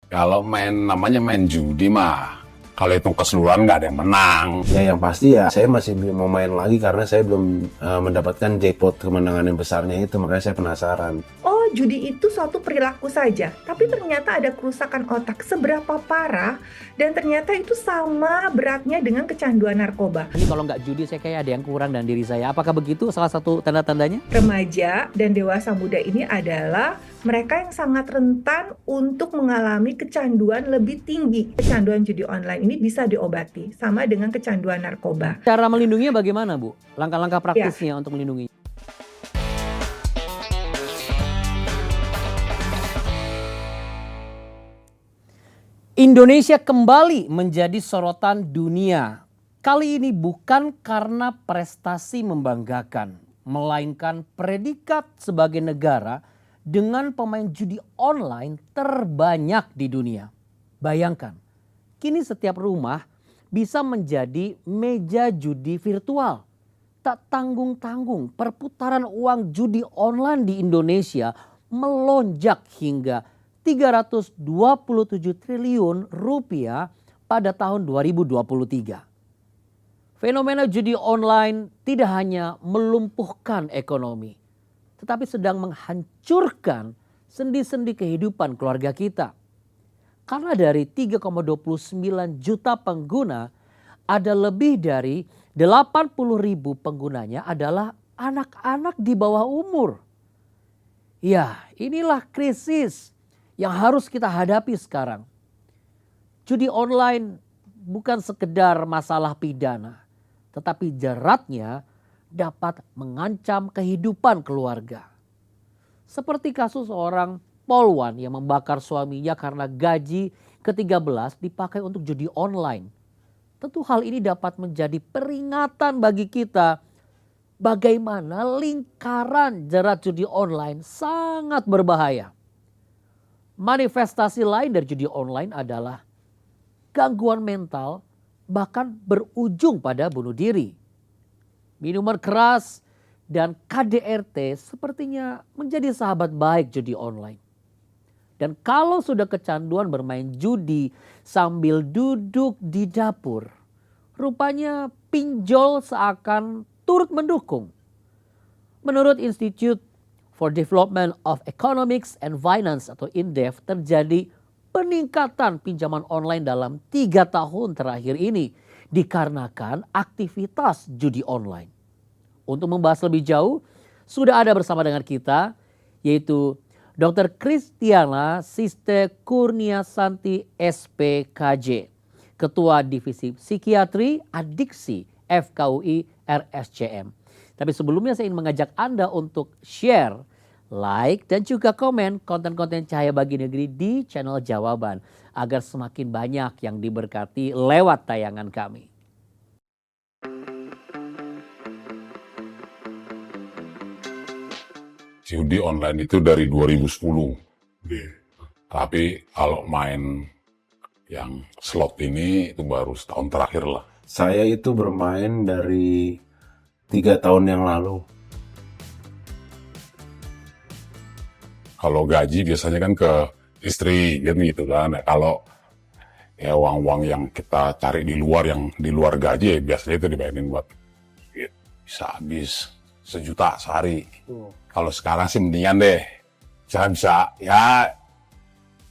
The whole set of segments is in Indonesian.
Kalau namanya main judi mah, kalau hitung keseluruhan nggak ada yang menang. Ya yang pasti ya saya masih mau main lagi karena saya belum mendapatkan jackpot kemenangan yang besarnya itu, makanya saya penasaran. Oh, judi itu suatu perilaku saja, tapi ternyata ada kerusakan otak seberapa parah dan ternyata itu sama beratnya dengan kecanduan narkoba. Ini kalau nggak judi saya kayak ada yang kurang dalam diri saya. Apakah begitu salah satu tanda-tandanya? Remaja dan dewasa muda ini adalah mereka yang sangat rentan untuk mengalami kecanduan lebih tinggi. Kecanduan judi online ini bisa diobati, sama dengan kecanduan narkoba. Cara melindunginya bagaimana, Bu? Langkah-langkah Ya, praktisnya untuk melindungi. Indonesia kembali menjadi sorotan dunia. Kali ini bukan karena prestasi membanggakan, melainkan predikat sebagai negara dengan pemain judi online terbanyak di dunia. Bayangkan, kini setiap rumah bisa menjadi meja judi virtual. Tak tanggung-tanggung, perputaran uang judi online di Indonesia melonjak hingga 327 triliun rupiah pada tahun 2023. Fenomena judi online tidak hanya melumpuhkan ekonomi, tetapi sedang menghancurkan sendi-sendi kehidupan keluarga kita. Karena dari 3,29 juta pengguna, ada lebih dari 80.000 penggunanya adalah anak-anak di bawah umur. Ya, inilah krisis yang harus kita hadapi sekarang. Judi online bukan sekedar masalah pidana, tetapi jeratnya dapat mengancam kehidupan keluarga. Seperti kasus seorang polwan yang membakar suaminya karena gaji ke-13 dipakai untuk judi online. Tentu hal ini dapat menjadi peringatan bagi kita bagaimana lingkaran jerat judi online sangat berbahaya. Manifestasi lain dari judi online adalah gangguan mental, bahkan berujung pada bunuh diri. Minuman keras dan KDRT sepertinya menjadi sahabat baik judi online. Dan kalau sudah kecanduan bermain judi sambil duduk di dapur, rupanya pinjol seakan turut mendukung. Menurut Institute for Development of Economics and Finance atau INDEF, terjadi peningkatan pinjaman online dalam 3 tahun terakhir ini dikarenakan aktivitas judi online. Untuk membahas lebih jauh, sudah ada bersama dengan kita yaitu Dr. Kristiana Siste Kurniasanti SPKJ, Ketua Divisi Psikiatri Adiksi FKUI RSCM. Tapi sebelumnya saya ingin mengajak Anda untuk share, like, dan juga komen konten-konten Cahaya Bagi Negeri di channel Jawaban agar semakin banyak yang diberkati lewat tayangan kami. Judi online itu dari 2010. Tapi kalau main yang slot ini itu baru setahun terakhir lah. Saya itu bermain dari 3 tahun yang lalu. Kalau gaji biasanya kan ke istri gitu kan. Nah, kalau ya uang-uang yang kita cari di luar, yang di luar gaji ya biasanya itu dibayarin buat ya, bisa habis 1 juta sehari. Kalau sekarang sih mendingan deh. Bisa ya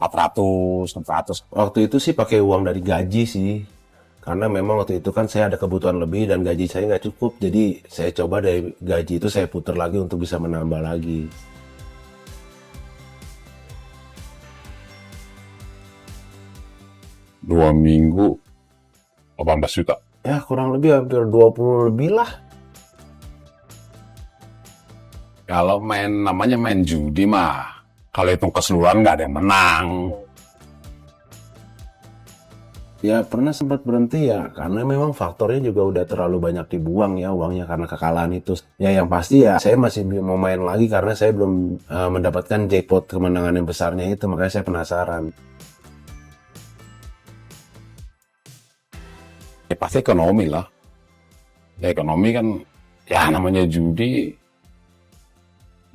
400, 600. Waktu itu sih pakai uang dari gaji sih. Karena memang waktu itu kan saya ada kebutuhan lebih dan gaji saya nggak cukup. Jadi saya coba dari gaji itu saya putar lagi untuk bisa menambah lagi. Dua minggu 18 juta. Ya kurang lebih hampir 20 lebih lah. Kalau namanya main judi mah, kalau hitung keseluruhan nggak ada yang menang. Ya pernah sempat berhenti ya, karena memang faktornya juga udah terlalu banyak dibuang ya uangnya karena kekalahan itu. Ya yang pasti ya saya masih mau main lagi karena saya belum mendapatkan jackpot kemenangan yang besarnya itu, makanya saya penasaran. Ya pasti ekonomi lah. Ya ekonomi kan, ya namanya judi,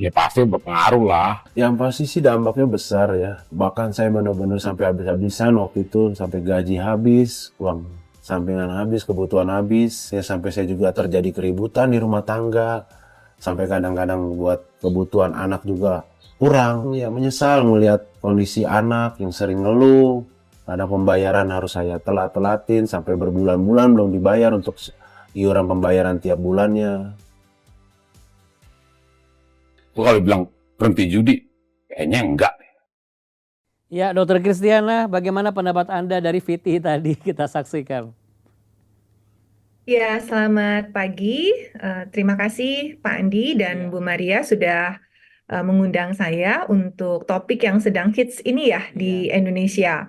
Ya pasti berpengaruh lah. Yang pasti sih dampaknya besar ya. Bahkan saya benar-benar sampai habis-habisan waktu itu, sampai gaji habis, uang sampingan habis, kebutuhan habis. Ya sampai saya juga terjadi keributan di rumah tangga. Sampai kadang-kadang buat kebutuhan anak juga kurang. Ya menyesal melihat kondisi anak yang sering ngeluh. Ada pembayaran harus saya telat-telatin sampai berbulan-bulan belum dibayar untuk iuran pembayaran tiap bulannya. Gua kalau bilang berhenti judi, kayaknya enggak. Ya, Dokter Kristiana, bagaimana pendapat Anda dari Viti tadi kita saksikan? Ya, selamat pagi. Terima kasih Pak Andi dan Bu Maria sudah mengundang saya untuk topik yang sedang hits ini ya di Indonesia.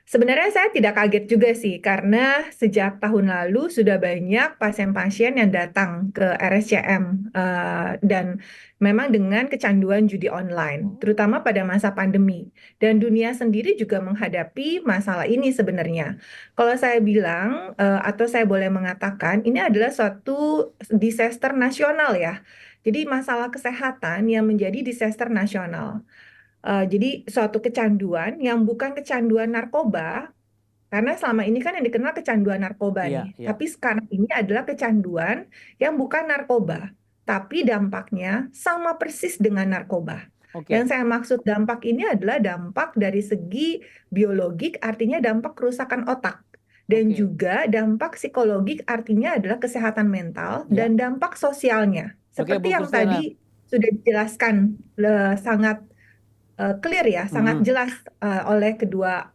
Sebenarnya saya tidak kaget juga sih, karena sejak tahun lalu sudah banyak pasien-pasien yang datang ke RSCM dan memang dengan kecanduan judi online, terutama pada masa pandemi. Dan dunia sendiri juga menghadapi masalah ini sebenarnya. Kalau saya bilang, atau saya boleh mengatakan, ini adalah suatu disaster nasional ya. Jadi masalah kesehatan yang menjadi disaster nasional. Jadi suatu kecanduan yang bukan kecanduan narkoba, karena selama ini kan yang dikenal kecanduan narkoba nih. Tapi sekarang ini adalah kecanduan yang bukan narkoba, tapi dampaknya sama persis dengan narkoba. Yang saya maksud dampak ini adalah dampak dari segi biologik, artinya dampak kerusakan otak. Dan juga dampak psikologik, artinya adalah kesehatan mental dan dampak sosialnya. Seperti yang tadi sudah dijelaskan sangat clear ya, sangat jelas oleh kedua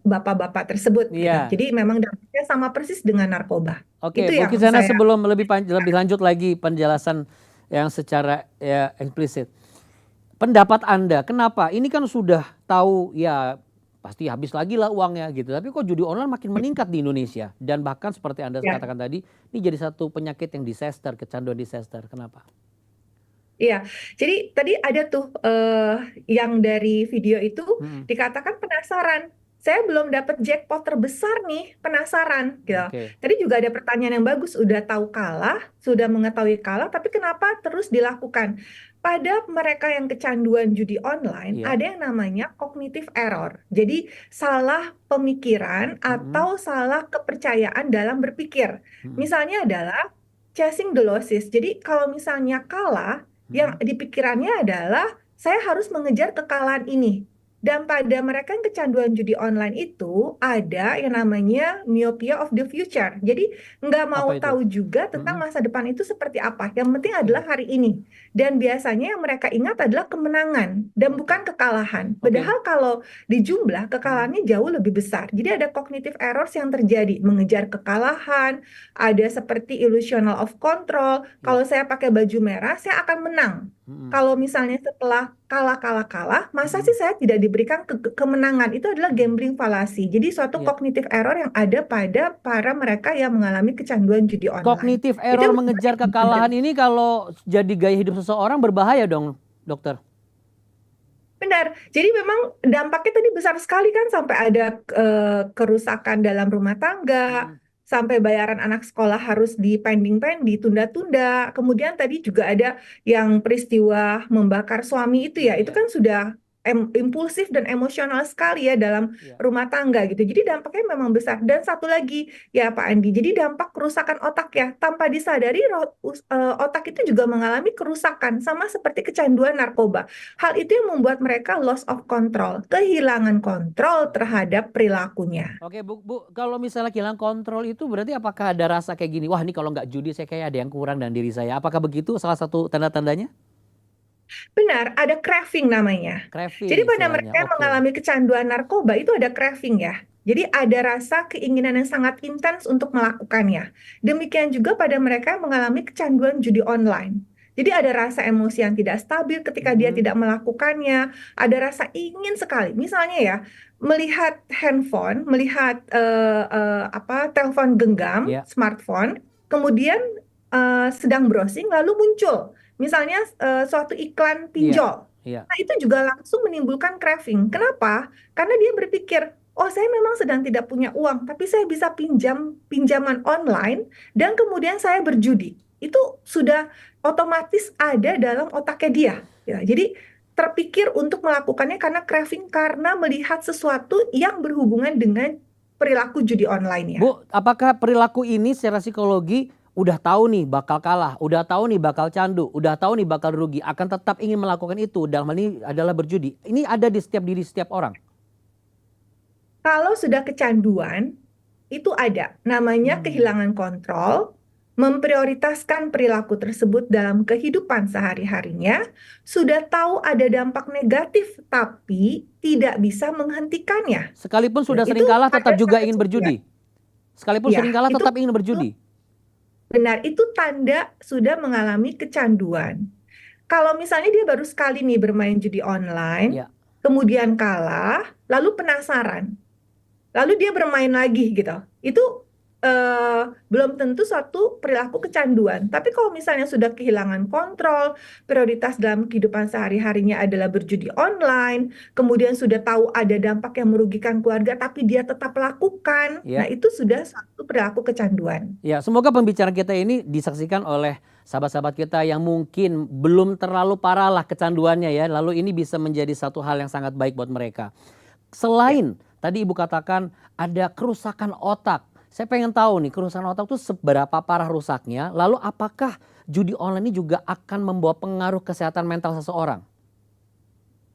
bapak-bapak tersebut. Gitu. Jadi memang dampaknya sama persis dengan narkoba. Oke, Bu Kristiana, sebelum lebih lanjut lagi penjelasan yang secara eksplisit, pendapat Anda, kenapa? Ini kan sudah tahu ya pasti habis lagi lah uangnya gitu. Tapi kok judi online makin meningkat di Indonesia? Dan bahkan seperti Anda katakan tadi, ini jadi satu penyakit yang disaster, kecanduan disaster. Kenapa? Iya, jadi tadi ada tuh yang dari video itu dikatakan penasaran. Saya belum dapat jackpot terbesar nih, penasaran gitu. Tadi juga ada pertanyaan yang bagus, udah tahu kalah, sudah mengetahui kalah, tapi kenapa terus dilakukan? Pada mereka yang kecanduan judi online, ada yang namanya cognitive error. Jadi salah pemikiran atau salah kepercayaan dalam berpikir. Misalnya adalah chasing the losses. Jadi kalau misalnya kalah, yang di pikirannya adalah saya harus mengejar kekalahan ini. Dan pada mereka yang kecanduan judi online itu ada yang namanya myopia of the future. Jadi nggak mau tahu juga tentang masa depan itu seperti apa. Yang penting adalah hari ini. Dan biasanya yang mereka ingat adalah kemenangan dan bukan kekalahan. Padahal kalau di jumlah kekalahannya jauh lebih besar. Jadi ada cognitive errors yang terjadi. Mengejar kekalahan, ada seperti illusional of control. Kalau saya pakai baju merah, saya akan menang. Kalau misalnya setelah kalah, masa sih saya tidak diberikan kemenangan? Itu adalah gambling fallacy. Jadi suatu cognitive error yang ada pada para mereka yang mengalami kecanduan judi online. Cognitive error itu mengejar kekalahan ini kalau jadi gaya hidup seseorang berbahaya dong, dokter? Benar. Jadi memang dampaknya tadi besar sekali kan, sampai ada kerusakan dalam rumah tangga, sampai bayaran anak sekolah harus dipending-pending, ditunda-tunda. Kemudian tadi juga ada yang peristiwa membakar suami itu ya, itu kan sudah impulsif dan emosional sekali ya dalam rumah tangga gitu. Jadi dampaknya memang besar. Dan satu lagi ya Pak Andi, jadi dampak kerusakan otak ya, tanpa disadari otak itu juga mengalami kerusakan sama seperti kecanduan narkoba. Hal itu yang membuat mereka loss of control, kehilangan kontrol terhadap perilakunya. Oke Bu, kalau misalnya kehilangan kontrol itu berarti apakah ada rasa kayak gini, wah ini kalau nggak judi saya kayak ada yang kurang dalam diri saya. Apakah begitu salah satu tanda-tandanya? Benar, ada craving namanya. Jadi pada mereka yang mengalami kecanduan narkoba itu ada craving ya. Jadi ada rasa keinginan yang sangat intens untuk melakukannya. Demikian juga pada mereka yang mengalami kecanduan judi online. Jadi ada rasa emosi yang tidak stabil ketika dia tidak melakukannya. Ada rasa ingin sekali. Misalnya ya, melihat handphone, melihat telepon genggam, smartphone, kemudian sedang browsing lalu muncul misalnya suatu iklan pinjol. Nah itu juga langsung menimbulkan craving. Kenapa? Karena dia berpikir, oh saya memang sedang tidak punya uang, tapi saya bisa pinjaman online dan kemudian saya berjudi. itu sudah otomatis ada dalam otaknya dia. Ya, jadi terpikir untuk melakukannya karena craving, karena melihat sesuatu yang berhubungan dengan perilaku judi online ya. Bu, apakah perilaku ini secara psikologi udah tahu nih bakal kalah, udah tahu nih bakal candu, udah tahu nih bakal rugi, akan tetap ingin melakukan itu, dalam hal ini adalah berjudi. Ini ada di setiap diri setiap orang. Kalau sudah kecanduan, itu ada namanya kehilangan kontrol, memprioritaskan perilaku tersebut dalam kehidupan sehari-harinya, sudah tahu ada dampak negatif tapi tidak bisa menghentikannya. Sekalipun sudah Itu sering kalah tetap ada juga tanda ingin curiga. berjudi. Sekalipun Ya, sering kalah itu tetap ingin berjudi. benar, itu tanda sudah mengalami kecanduan. Kalau misalnya dia baru sekali nih bermain judi online, Ya. kemudian kalah, lalu penasaran, lalu dia bermain lagi gitu, itu belum tentu suatu perilaku kecanduan. Tapi kalau misalnya sudah kehilangan kontrol, prioritas dalam kehidupan sehari-harinya adalah berjudi online, kemudian sudah tahu ada dampak yang merugikan keluarga, tapi dia tetap lakukan, Ya. nah itu sudah suatu perilaku kecanduan. Ya, semoga pembicaraan kita ini disaksikan oleh sahabat-sahabat kita yang mungkin belum terlalu parah lah kecanduannya ya. Lalu ini bisa menjadi satu hal yang sangat baik buat mereka. Selain tadi Ibu katakan ada kerusakan otak. Saya pengen tahu nih kerusakan otak itu seberapa parah rusaknya. Lalu apakah judi online ini juga akan membawa pengaruh kesehatan mental seseorang?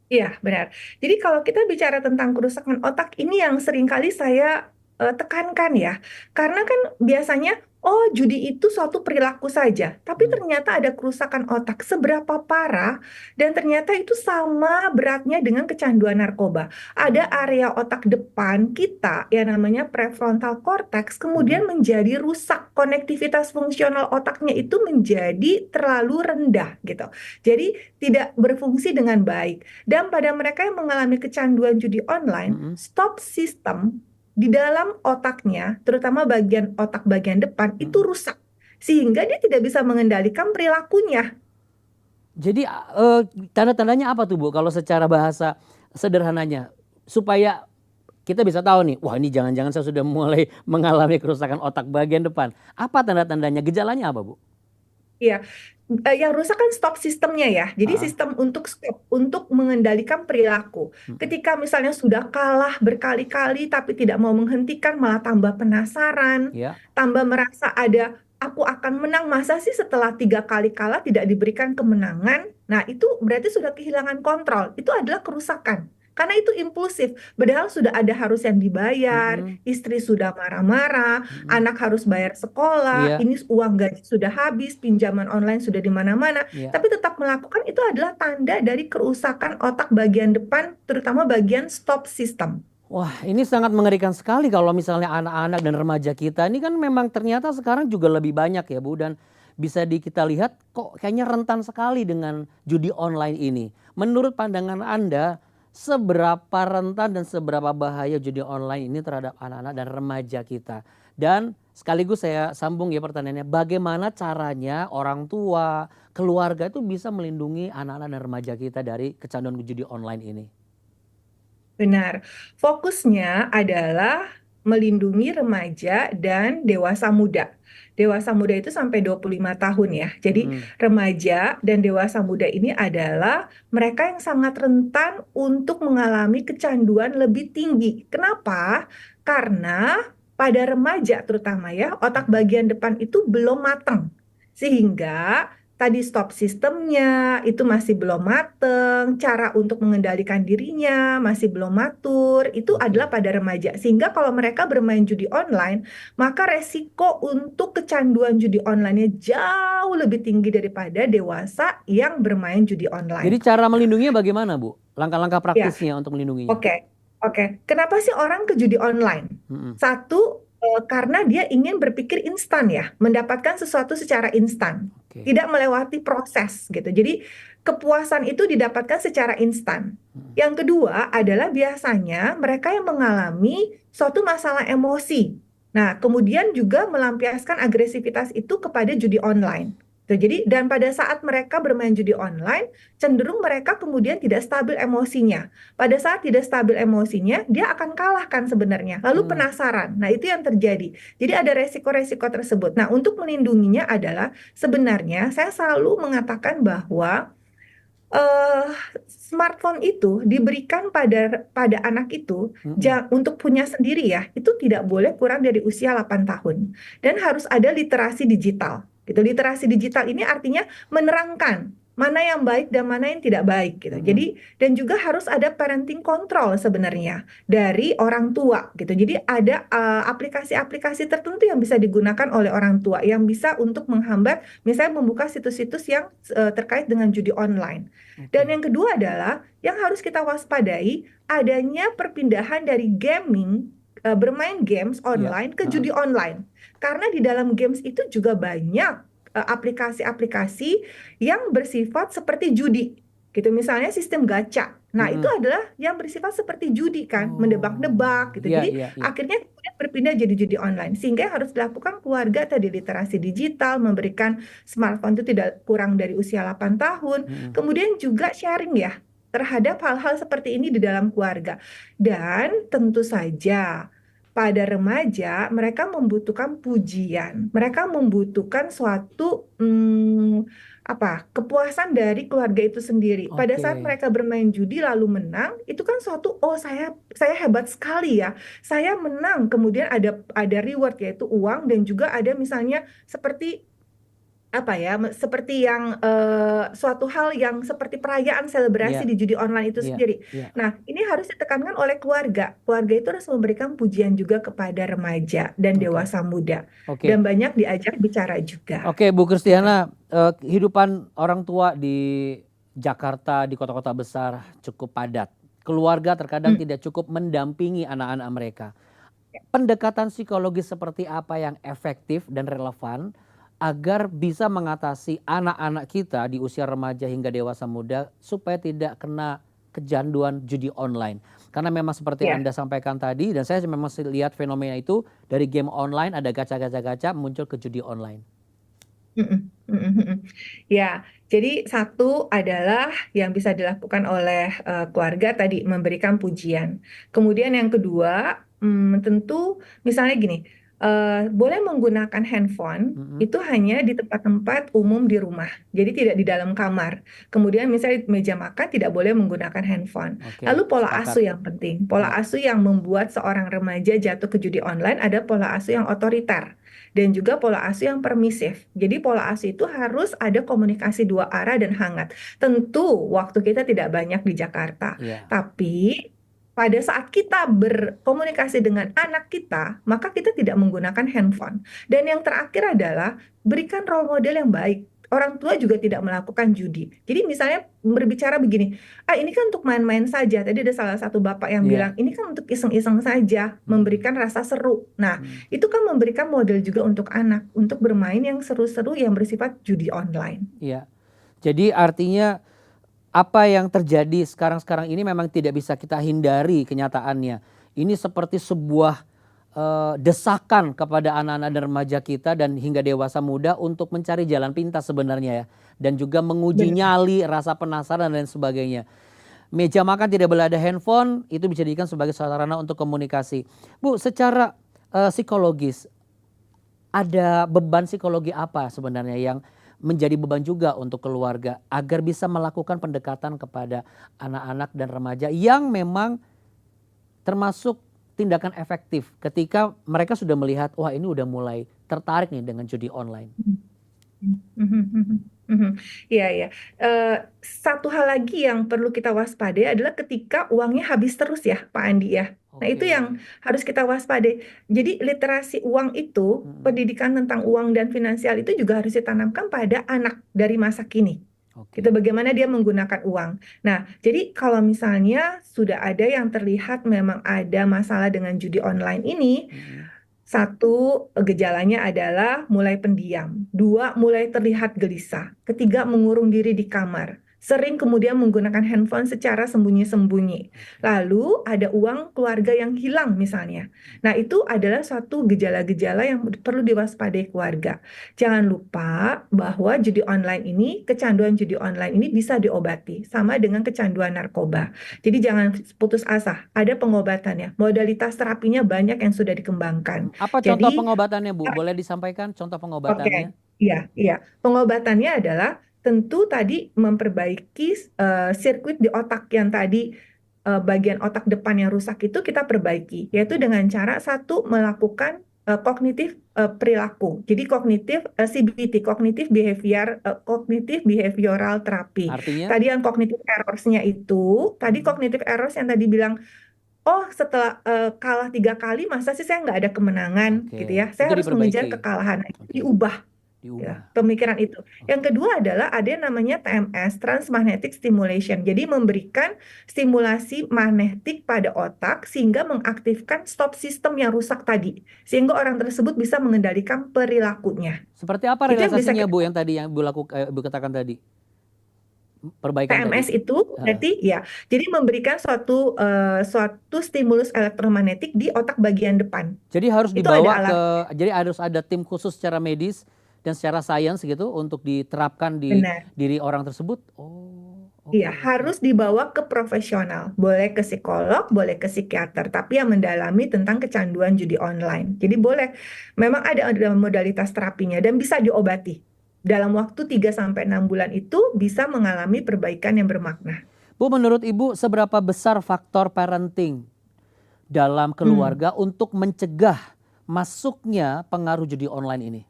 Iya, benar. Jadi kalau kita bicara tentang kerusakan otak, ini yang seringkali saya tekankan ya. Karena kan biasanya, oh judi itu suatu perilaku saja. Tapi ternyata ada kerusakan otak. Seberapa parah, dan ternyata itu sama beratnya dengan kecanduan narkoba. Ada area otak depan kita, yang namanya prefrontal cortex, kemudian menjadi rusak. Konektivitas fungsional otaknya itu menjadi terlalu rendah gitu. Jadi tidak berfungsi dengan baik. Dan pada mereka yang mengalami kecanduan judi online, stop system di dalam otaknya, terutama bagian otak bagian depan, itu rusak. Sehingga dia tidak bisa mengendalikan perilakunya. Jadi tanda-tandanya apa tuh Bu kalau secara bahasa sederhananya? Supaya kita bisa tahu nih, wah ini jangan-jangan saya sudah mulai mengalami kerusakan otak bagian depan. Apa tanda-tandanya? Gejalanya apa Bu? Iya, yang rusak kan stop sistemnya ya. Jadi sistem untuk stop, untuk mengendalikan perilaku. Ketika misalnya sudah kalah berkali-kali tapi tidak mau menghentikan, malah tambah penasaran, Ya. tambah merasa ada aku akan menang, masa sih setelah 3 kali kalah tidak diberikan kemenangan. Nah itu berarti sudah kehilangan kontrol. Itu adalah kerusakan. Karena itu impulsif, padahal sudah ada harus yang dibayar, istri sudah marah-marah, anak harus bayar sekolah, Iya. ini uang gaji sudah habis, pinjaman online sudah di mana-mana, Iya. tapi tetap melakukan, itu adalah tanda dari kerusakan otak bagian depan, terutama bagian stop system. Wah, ini sangat mengerikan sekali kalau misalnya anak-anak dan remaja kita ini kan memang ternyata sekarang juga lebih banyak ya Bu, dan bisa kita lihat kok kayaknya rentan sekali dengan judi online ini. Menurut pandangan Anda, seberapa rentan dan seberapa bahaya judi online ini terhadap anak-anak dan remaja kita? Dan sekaligus saya sambung ya pertanyaannya, bagaimana caranya orang tua, keluarga itu bisa melindungi anak-anak dan remaja kita dari kecanduan judi online ini? Benar, fokusnya adalah melindungi remaja dan dewasa muda. Dewasa muda itu sampai 25 tahun ya. Jadi remaja dan dewasa muda ini adalah mereka yang sangat rentan untuk mengalami kecanduan lebih tinggi. Kenapa? Karena pada remaja terutama ya, otak bagian depan itu belum matang. Sehingga tadi stop sistemnya itu masih belum mateng, cara untuk mengendalikan dirinya masih belum matur, itu adalah pada remaja. Sehingga kalau mereka bermain judi online, maka resiko untuk kecanduan judi online-nya jauh lebih tinggi daripada dewasa yang bermain judi online. Jadi cara melindunginya bagaimana Bu? Langkah-langkah praktisnya untuk melindunginya? Oke. Kenapa sih orang ke judi online? Satu, karena dia ingin berpikir instan ya, mendapatkan sesuatu secara instan, tidak melewati proses gitu. Jadi kepuasan itu didapatkan secara instan. Yang kedua adalah biasanya mereka yang mengalami suatu masalah emosi. Nah, kemudian juga melampiaskan agresivitas itu kepada judi online. Tuh, jadi dan pada saat mereka bermain judi online, cenderung mereka kemudian tidak stabil emosinya. Pada saat tidak stabil emosinya, dia akan kalahkan sebenarnya. Lalu penasaran. Nah, itu yang terjadi. Jadi ada resiko-resiko tersebut. Nah, untuk melindunginya adalah sebenarnya saya selalu mengatakan bahwa eh smartphone itu diberikan pada anak itu untuk punya sendiri ya, itu tidak boleh kurang dari usia 8 tahun dan harus ada literasi digital. Gitu. Literasi digital ini artinya menerangkan mana yang baik dan mana yang tidak baik gitu. Jadi dan juga harus ada parenting control sebenarnya dari orang tua gitu. Jadi ada aplikasi-aplikasi tertentu yang bisa digunakan oleh orang tua yang bisa untuk menghambat misalnya membuka situs-situs yang terkait dengan judi online. Dan yang kedua adalah yang harus kita waspadai adanya perpindahan dari gaming bermain games online ke judi online. Karena di dalam games itu juga banyak aplikasi-aplikasi yang bersifat seperti judi. Gitu misalnya sistem gacha. Nah, itu adalah yang bersifat seperti judi kan, mendebak-debak gitu. Jadi akhirnya kemudian berpindah jadi judi online. Sehingga yang harus dilakukan keluarga tadi literasi digital, memberikan smartphone itu tidak kurang dari usia 8 tahun. Kemudian juga sharing ya terhadap hal-hal seperti ini di dalam keluarga. Dan tentu saja pada remaja mereka membutuhkan pujian, mereka membutuhkan suatu kepuasan dari keluarga itu sendiri. Pada saat mereka bermain judi lalu menang, itu kan suatu saya hebat sekali ya, saya menang. Kemudian ada reward yaitu uang dan juga ada misalnya seperti seperti yang suatu hal yang seperti perayaan selebrasi di judi online itu sendiri. Nah, ini harus ditekankan oleh keluarga. Keluarga itu harus memberikan pujian juga kepada remaja dan dewasa muda. Dan banyak diajak bicara juga. Oke, Bu Kristiana, kehidupan orang tua di Jakarta, di kota-kota besar cukup padat. Keluarga terkadang tidak cukup mendampingi anak-anak mereka. Pendekatan psikologis seperti apa yang efektif dan relevan agar bisa mengatasi anak-anak kita di usia remaja hingga dewasa muda supaya tidak kena kecanduan judi online. Karena memang seperti Anda sampaikan tadi dan saya memang lihat fenomena itu dari game online ada gacha-gacha muncul ke judi online. Ya, jadi satu adalah yang bisa dilakukan oleh keluarga tadi memberikan pujian. Kemudian yang kedua tentu misalnya gini, boleh menggunakan handphone itu hanya di tempat-tempat umum di rumah, jadi tidak di dalam kamar. Kemudian misalnya di meja makan tidak boleh menggunakan handphone. Lalu pola asuh yang penting, pola asuh yang membuat seorang remaja jatuh ke judi online ada pola asuh yang otoriter dan juga pola asuh yang permisif. Jadi pola asuh itu harus ada komunikasi dua arah dan hangat. Tentu waktu kita tidak banyak di Jakarta, tapi pada saat kita berkomunikasi dengan anak kita, maka kita tidak menggunakan handphone. Dan yang terakhir adalah berikan role model yang baik. Orang tua juga tidak melakukan judi. Jadi misalnya berbicara begini, ini kan untuk main-main saja. Tadi ada salah satu bapak yang bilang, ini kan untuk iseng-iseng saja, memberikan rasa seru. Nah, itu kan memberikan model juga untuk anak, untuk bermain yang seru-seru yang bersifat judi online. Iya. Jadi artinya apa yang terjadi sekarang-sekarang ini memang tidak bisa kita hindari kenyataannya. Ini seperti sebuah desakan kepada anak-anak dan remaja kita dan hingga dewasa muda untuk mencari jalan pintas sebenarnya ya. Dan juga menguji nyali, rasa penasaran dan sebagainya. Meja makan tidak boleh ada handphone, itu bisa dijadikan sebagai sarana untuk komunikasi. Bu, secara psikologis, ada beban psikologi apa sebenarnya yang menjadi beban juga untuk keluarga agar bisa melakukan pendekatan kepada anak-anak dan remaja yang memang termasuk tindakan efektif ketika mereka sudah melihat wah ini udah mulai tertarik nih dengan judi online. Iya, ya. Satu hal lagi yang perlu kita waspadai adalah ketika uangnya habis terus ya, Pak Andi ya. Nah, itu yang harus kita waspadai. Jadi literasi uang itu, pendidikan tentang uang dan finansial itu juga harus ditanamkan pada anak dari masa kini. Gitu, bagaimana dia menggunakan uang. Nah, jadi kalau misalnya sudah ada yang terlihat memang ada masalah dengan judi online ini, satu, gejalanya adalah mulai pendiam. Dua, mulai terlihat gelisah. Ketiga, mengurung diri di kamar. sering kemudian menggunakan handphone secara sembunyi-sembunyi. Lalu ada uang keluarga yang hilang misalnya. Nah, itu adalah suatu gejala-gejala yang perlu diwaspadai keluarga. Jangan lupa bahwa judi online ini, kecanduan judi online ini bisa diobati, sama dengan kecanduan narkoba. Jadi jangan putus asa, ada pengobatannya. Modalitas terapinya banyak yang sudah dikembangkan. Apa contoh Jadi, pengobatannya, Bu? Boleh disampaikan contoh oke, pengobatannya? iya, iya. Pengobatannya adalah tentu tadi memperbaiki sirkuit di otak yang tadi bagian otak depan yang rusak itu kita perbaiki, yaitu dengan cara satu melakukan kognitif perilaku. Jadi kognitif CBT, kognitif behavioral terapi. Artinya? Tadi yang kognitif errors-nya itu, tadi kognitif errors yang tadi bilang, oh setelah kalah 3 kali, masa sih saya nggak ada kemenangan gitu ya? Saya Itu harus mengejar diperbaiki. kekalahan. Itu Oke. diubah. Diubah. Ya, pemikiran itu. Yang kedua adalah ada yang namanya TMS, Transmagnetic Stimulation. Jadi memberikan stimulasi magnetik pada otak sehingga mengaktifkan stop system yang rusak tadi. Sehingga orang tersebut bisa mengendalikan perilakunya. Seperti apa Itu yang bisa realisasinya, kita, Bu, yang tadi yang Ibu katakan tadi? Perbaikan tadi. TMS itu berarti ya, jadi memberikan suatu stimulus elektromagnetik di otak bagian depan. Jadi harus Itu ada dibawa alat. jadi harus ada tim khusus secara medis dan secara sains gitu untuk diterapkan di Benar. diri orang tersebut. Oh, oke. Iya, harus dibawa ke profesional. Boleh ke psikolog, boleh ke psikiater, tapi yang mendalami tentang kecanduan judi online. Jadi boleh, memang ada modalitas terapinya dan bisa diobati. Dalam waktu 3-6 bulan itu bisa mengalami perbaikan yang bermakna. Bu, menurut Ibu seberapa besar faktor parenting dalam keluarga untuk mencegah masuknya pengaruh judi online ini?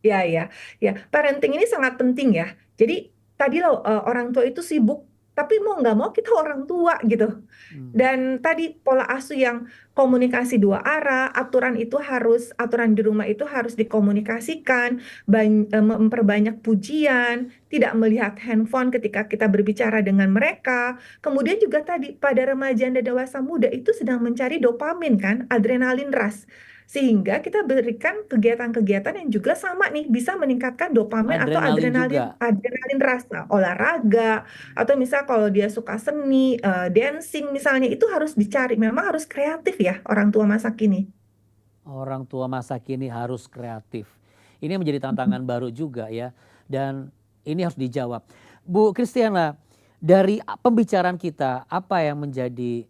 Ya, ya, ya. Parenting ini sangat penting ya. Jadi tadi loh orang tua itu sibuk, tapi mau nggak mau kita orang tua gitu. Dan tadi pola asuh yang komunikasi 2 arah, aturan di rumah itu harus dikomunikasikan, memperbanyak pujian, tidak melihat handphone ketika kita berbicara dengan mereka. Kemudian juga tadi pada remaja dan dewasa muda itu sedang mencari dopamin kan, adrenalin rush. Sehingga kita berikan kegiatan-kegiatan yang juga sama nih, bisa meningkatkan dopamin atau adrenalin rush. Nah, olahraga, atau misal kalau dia suka seni, dancing misalnya, itu harus dicari. Memang harus kreatif ya orang tua masa kini. Orang tua masa kini harus kreatif. Ini menjadi tantangan baru juga ya. Dan ini harus dijawab. Bu Christiana, dari pembicaraan kita, apa yang menjadi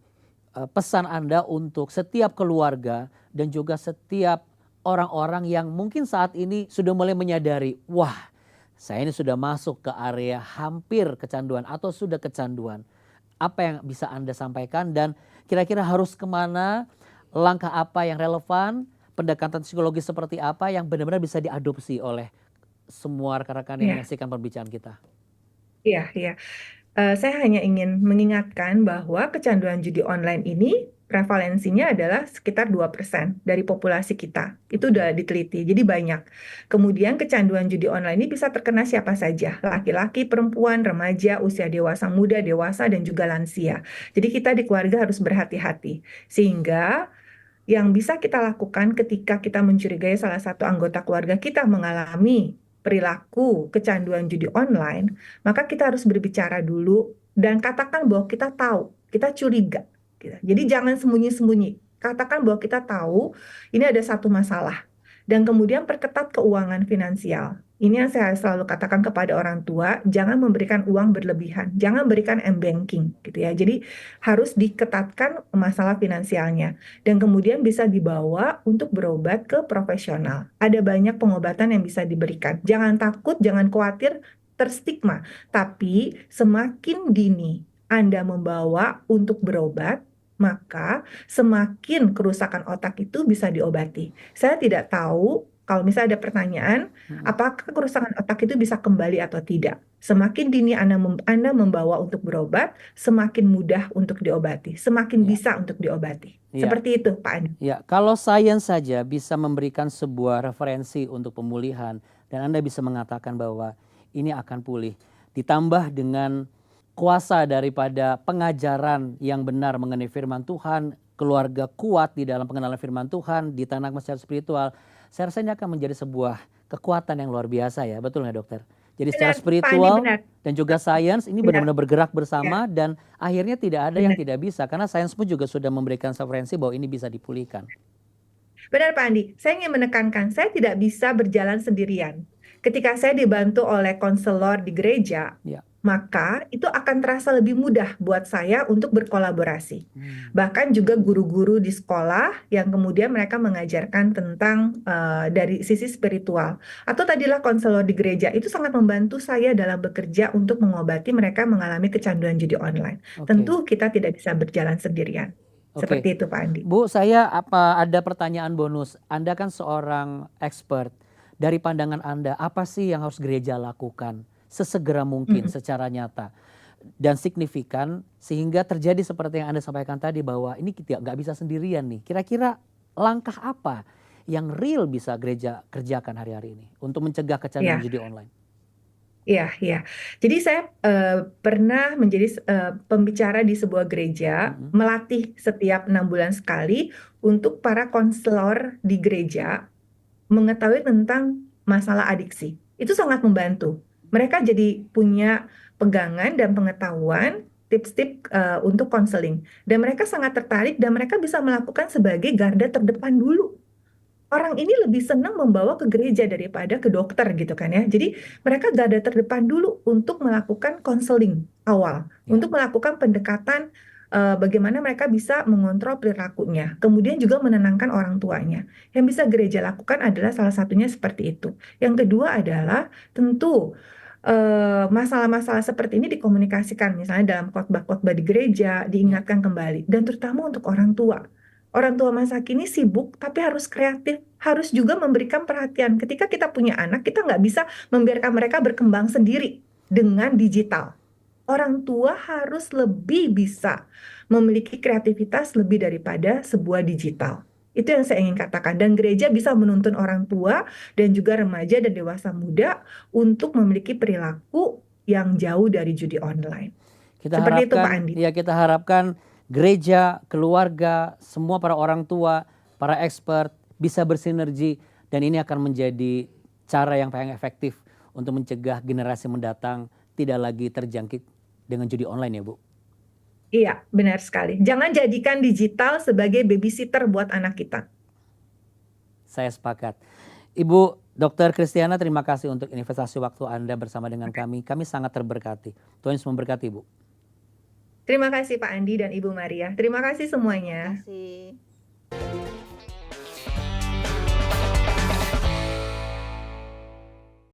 pesan Anda untuk setiap keluarga dan juga setiap orang-orang yang mungkin saat ini sudah mulai menyadari, wah, saya ini sudah masuk ke area hampir kecanduan atau sudah kecanduan. Apa yang bisa Anda sampaikan dan kira-kira harus kemana, langkah apa yang relevan, pendekatan psikologis seperti apa yang benar-benar bisa diadopsi oleh semua rekan-rekan yang menyaksikan pembicaraan kita? Iya, iya. Saya hanya ingin mengingatkan bahwa kecanduan judi online ini prevalensinya adalah sekitar 2% dari populasi kita. Itu udah diteliti, jadi banyak. Kemudian kecanduan judi online ini bisa terkena siapa saja, laki-laki, perempuan, remaja, usia dewasa, muda, dewasa, dan juga lansia. Jadi kita di keluarga harus berhati-hati. Sehingga yang bisa kita lakukan ketika kita mencurigai salah satu anggota keluarga kita mengalami perilaku kecanduan judi online, maka kita harus berbicara dulu dan katakan bahwa kita tahu, kita curiga. Jadi jangan sembunyi-sembunyi. Katakan bahwa kita tahu ini ada satu masalah. Dan kemudian perketat keuangan finansial. Ini yang saya selalu katakan kepada orang tua, jangan memberikan uang berlebihan, jangan berikan m-banking gitu ya. Jadi harus diketatkan masalah finansialnya dan kemudian bisa dibawa untuk berobat ke profesional. Ada banyak pengobatan yang bisa diberikan. Jangan takut, jangan khawatir terstigma, tapi semakin dini Anda membawa untuk berobat, maka semakin kerusakan otak itu bisa diobati. Saya tidak tahu kalau misalnya ada pertanyaan, apakah kerusakan otak itu bisa kembali atau tidak? Semakin dini Anda membawa untuk berobat, semakin mudah untuk diobati, semakin bisa untuk diobati. Seperti itu, Pak Andi. Ya, kalau sains saja bisa memberikan sebuah referensi untuk pemulihan dan Anda bisa mengatakan bahwa ini akan pulih. Ditambah dengan kuasa daripada pengajaran yang benar mengenai firman Tuhan, keluarga kuat di dalam pengenalan firman Tuhan, ditanam secara spiritual. Saya rasa ini akan menjadi sebuah kekuatan yang luar biasa ya, betul nggak dokter? Jadi secara Benar, Pak Andi, spiritual benar. dan juga sains ini Benar. benar-benar bergerak Ya, bersama dan akhirnya tidak ada yang benar. tidak bisa karena sains pun juga sudah memberikan referensi bahwa ini bisa dipulihkan. Benar Pak Andi, saya ingin menekankan, saya tidak bisa berjalan sendirian. Ketika saya dibantu oleh konselor di gereja, Ya. maka itu akan terasa lebih mudah buat saya untuk berkolaborasi. Bahkan juga guru-guru di sekolah yang kemudian mereka mengajarkan tentang dari sisi spiritual. Atau tadilah konselor di gereja, itu sangat membantu saya dalam bekerja untuk mengobati mereka mengalami kecanduan judi online. Oke. Tentu kita tidak bisa berjalan sendirian. Oke. Seperti itu Pak Andi. Bu, saya ada pertanyaan bonus. Anda kan seorang expert. Dari pandangan Anda, apa sih yang harus gereja lakukan sesegera mungkin secara nyata dan signifikan sehingga terjadi seperti yang Anda sampaikan tadi bahwa ini kita nggak bisa sendirian nih. Kira-kira langkah apa yang real bisa gereja kerjakan hari-hari ini untuk mencegah kecanduan Ya. judi online? Iya, iya. Jadi saya pernah menjadi pembicara di sebuah gereja, melatih setiap 6 bulan sekali untuk para konselor di gereja mengetahui tentang masalah adiksi. Itu sangat membantu. Mereka jadi punya pegangan dan pengetahuan tips-tips untuk konseling. Dan mereka sangat tertarik dan mereka bisa melakukan sebagai garda terdepan dulu. Orang ini lebih senang membawa ke gereja daripada ke dokter gitu kan ya. Jadi mereka garda terdepan dulu untuk melakukan konseling awal, untuk melakukan pendekatan bagaimana mereka bisa mengontrol perilakunya. Kemudian juga menenangkan orang tuanya. Yang bisa gereja lakukan adalah salah satunya seperti itu. Yang kedua adalah tentu masalah-masalah seperti ini dikomunikasikan misalnya dalam khotbah-khotbah di gereja, diingatkan kembali. Dan terutama untuk orang tua. Orang tua masa kini sibuk tapi harus kreatif, harus juga memberikan perhatian. Ketika kita punya anak, kita nggak bisa membiarkan mereka berkembang sendiri dengan digital. Orang tua harus lebih bisa memiliki kreativitas lebih daripada sebuah digital. Itu yang saya ingin katakan. Dan gereja bisa menuntun orang tua dan juga remaja dan dewasa muda untuk memiliki perilaku yang jauh dari judi online. Seperti itu Pak Andi. Ya, kita harapkan gereja, keluarga, semua para orang tua, para expert bisa bersinergi dan ini akan menjadi cara yang paling efektif untuk mencegah generasi mendatang tidak lagi terjangkit dengan judi online ya Bu. Iya, benar sekali. Jangan jadikan digital sebagai babysitter buat anak kita. Saya sepakat. Ibu Dr. Christiana, terima kasih untuk investasi waktu Anda bersama dengan kami. Kami sangat terberkati. Tuhan Yesus memberkati, Bu. Terima kasih Pak Andi dan Ibu Maria. Terima kasih semuanya. Terima kasih.